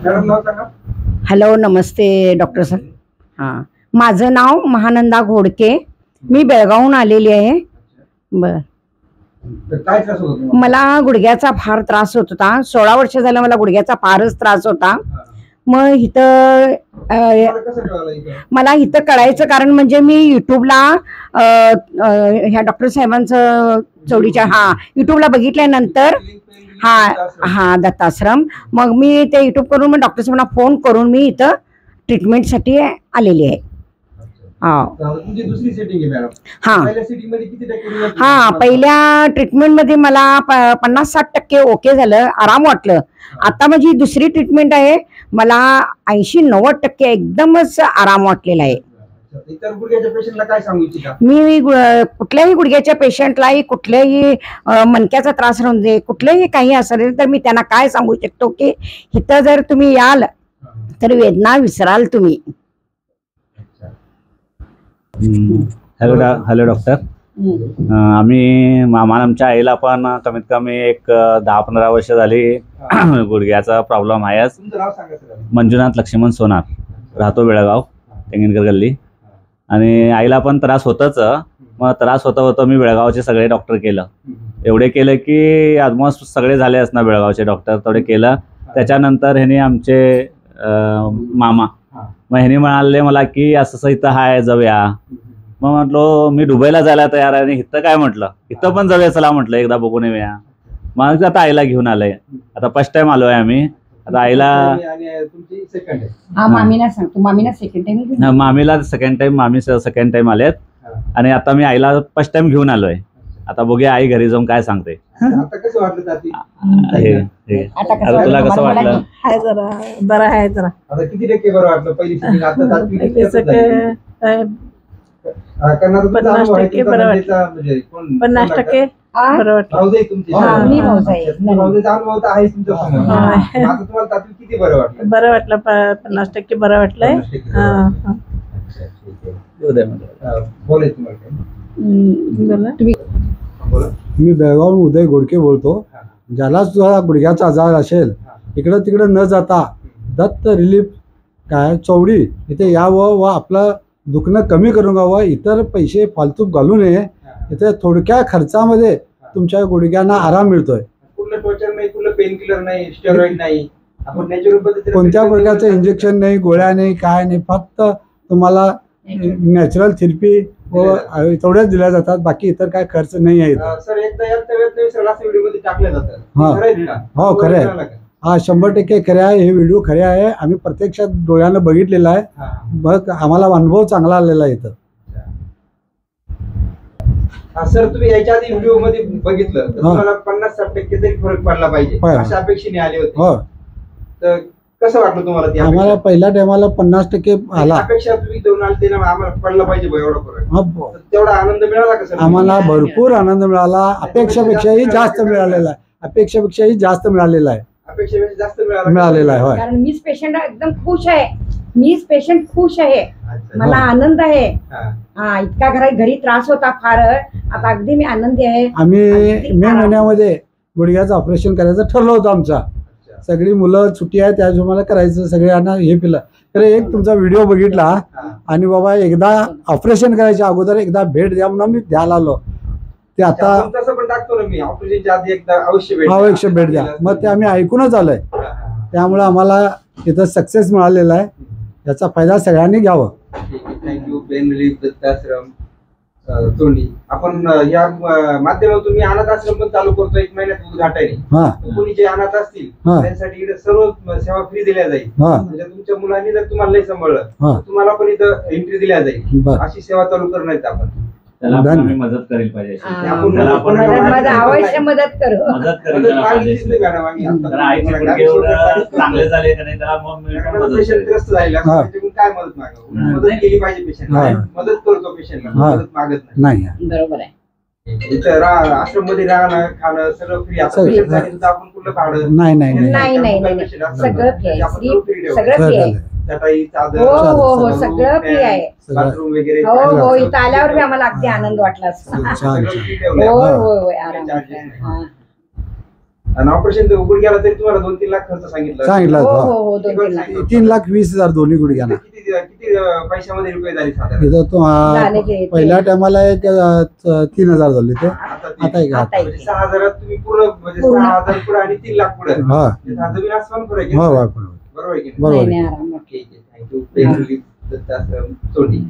Hello, नमस्ते doctor sir. हां, माझं नाव महानंदा घोडके. मी बेळगावहून आलेली आहे. बर, मला गुडघ्याचा फार त्रास होत होता. 16 वर्ष झालं मला गुडघ्याचा फारच त्रास होता. मग इथं मला इथं कळायचं कारण म्हणजे मी युट्यूबला ह्या डॉक्टर साहेबांचं चौडीच्या युट्यूबला बघितल्यानंतर दत्ताश्रम. मग मी ते युट्यूब करून मग डॉक्टर साहेबांना फोन करून मी इथं ट्रीटमेंटसाठी आलेली आहे. पहिल्या ट्रीटमेंटमध्ये मला 50-60% ओके झालं, आराम वाटलं. आता माझी दुसरी ट्रीटमेंट आहे, मला 80-90% एकदमच आराम वाटलेला आहे. मी कुठल्याही गुडघ्याच्या पेशंटलाही कुठल्याही मणक्याचा त्रास राहून दे, कुठलेही काही असेल तर मी त्यांना काय सांगू शकतो की इथं जर तुम्ही याल तर वेदना विसराल तुम्ही. Hello doctor. आमच्या आईला पण कमीत कमी एक 10-15 वर्ष झाली गुडघ्याचा प्रॉब्लेम आहे. मंजुनाथ लक्ष्मण सोनार, राहतो बेळगाव, तेंगिनकर गल्ली. आणि आईला पण त्रास होतच. मग त्रास होता मी बेळगावचे सगळे डॉक्टर केलं, एवढे केलं की ऑलमोस्ट सगळे झाले असणार बेळगावचे डॉक्टर, तेवढे केलं. त्याच्यानंतर ह्याने आमचे मामा मग ह्याने म्हणाले मला की असं इथं हाय, जाऊया. मग म्हटलो मी दुबईला जायला तयार आहे, आणि इथं काय म्हटलं, इथं पण जाऊया चला म्हटलं, एकदा बघून येऊया. मग आता आईला घेऊन आलंय. आता फर्स्ट टाइम आलोय आम्ही. आता आईला मामीला सांगतो, मामीला सेकंड टाइम मामी सेकंड टाइम आलेत. आणि आता मी आईला फर्स्ट टाइम घेऊन आलोय. आता बघूया आई घरी जाऊन काय सांगते. तुला कसं वाटलं? बरं आहे जरा. आता किती टक्के बरं वाटलं? पहिली 50% बरं वाटलं. 50% बरं वाटलं. 50% बरं वाटलंय. मी बेळगावहून उदय घोडके बोलतो. ज्याला सुद्धा गुडघ्याचा आजार असेल इकडं तिकडं न जाता दत्त रिलीफ काय चौडी इथे यावं व आपलं दुखणं कमी करून घ्यावं. इतर पैसे फालतू घालू नये. इथे थोडक्या खर्चामध्ये तुमच्या गुडघ्यांना आराम मिळतोय. पेन किलर नाही, स्टेरॉइड नाही, कोणत्या प्रकारचं इंजेक्शन नाही, गोळ्या नाही, काय नाही. फक्त तुम्हाला नॅचरल थेरपी व तेवढ्याच दिल्या जातात. बाकी इतर काय खर्च नाही आहे. हो, खरं आहे. 100% खरे आहे. हे व्हिडिओ खरे आहे. आम्ही प्रत्यक्षात डोळ्यानं बघितलेला आहे. मग आम्हाला अनुभव चांगला आलेला आहे इथं. सर, तुम्ही याच्या आधी व्हिडिओ मध्ये बघितलं तर तुम्हाला 50-60% तरी फरक पडला पाहिजे अशा अपेक्षेने आले होते. हो, तर कसं वाटलं तुम्हाला? आम्हाला पहिल्या टायमाला 50% आला. अपेक्षा तुम्ही देऊन आले ना, आम्हाला पडला पाहिजे एवढा फरक. तेवढा आनंद मिळाला का सर? आम्हाला भरपूर आनंद मिळाला. अपेक्षापेक्षाही जास्त मिळालेला आहे. अपेक्षापेक्षाही जास्त मिळालेला आहे. अपेक्षेपेक्षा जास्त मिळालेला आहे. कारण मीच पेशंट एकदम खुश आहे. मीच पेशंट खुश आहे. मला आनंद आहे. इतका घरी त्रास होता फार, आता अगदी मी आनंदी आहे. आम्ही मे महिन्यामध्ये गुडघ्याचं ऑपरेशन करायचं ठरलं होतं. आमचा सगळी मुलं सुट्टी आहे त्या हिशोबाला करायचं. सगळ्यांना हे पिलं. तर एक तुमचा व्हिडिओ बघितला आणि बाबा एकदा ऑपरेशन करायच्या अगोदर एकदा भेट द्या म्हणून मी द्यायला आलो. ते आता पण टाकतो ना मी, ऑपरेशनच्या आधी एकदा अवश्य भेट द्या. मग ते आम्ही ऐकूनच आलोय. त्यामुळे आम्हाला इथं सक्सेस मिळालेला आहे. याचा फायदा सगळ्यांनी घ्यावा. थँक्यू. पेन रिलीफ दत्ताश्रम तोंडी. आपण या माध्यमातून मी अनाथ आश्रम पण चालू करतो 1 महिन्यात उद्घाटन. कोणी जे अनाथ असतील त्यांसाठी इथे सर्व सेवा फ्री दिल्या जाईल. म्हणजे तुमच्या मुलांनी जर तुम्हाला नाही सांभाळलं तुम्हाला पण इथं एंट्री दिल्या जाईल. अशी सेवा चालू करण्यात आपण मदत करेल पाहिजे. अवश्य मदत करू. चांगले झाले का नाही काय मदत मागा, मदत केली पाहिजे पेशंटला. मदत करतो पेशंटला, मदत मागत नाही. बरोबर आहे. इथं आश्रम मध्ये राहणं खाणं सगळं फ्री. आपण कुठलं भाडं नाही, सगळं फ्री आहे. चटाई, चादर, हो सगळं फ्री आहे. बाथरूम वगैरे. हो, इथं आल्यावर आम्हाला अगदी आनंद वाटला. हो, आराम. आणि ऑपरेशन गुडघ्याला तरी तुम्हाला 2-3 लाख खर्च सांगितलं. सांगितलं हो होतं. हो हो 2-3 लाख 3,20,000 दोन्ही गुडघ्याना. किती किती पैशामध्ये रिपेअर झाली साधारण? इथं तो झाले ते. पहिल्या टायमाला एक 3,000 झाले ते. आता आता एक आता म्हणजे 6,000 तुम्ही पूर्ण म्हणजे पूर्ण. 6,000 पुढे आणि 3 लाख पुढे. हा जमीन आसमान फरक आहे. हो बरोबर बरोबर आहे की नाही? बरोबर नाही आहे. नाही आरामात. ठीक आहे, thank you. Pain relief Dattashram Chondi.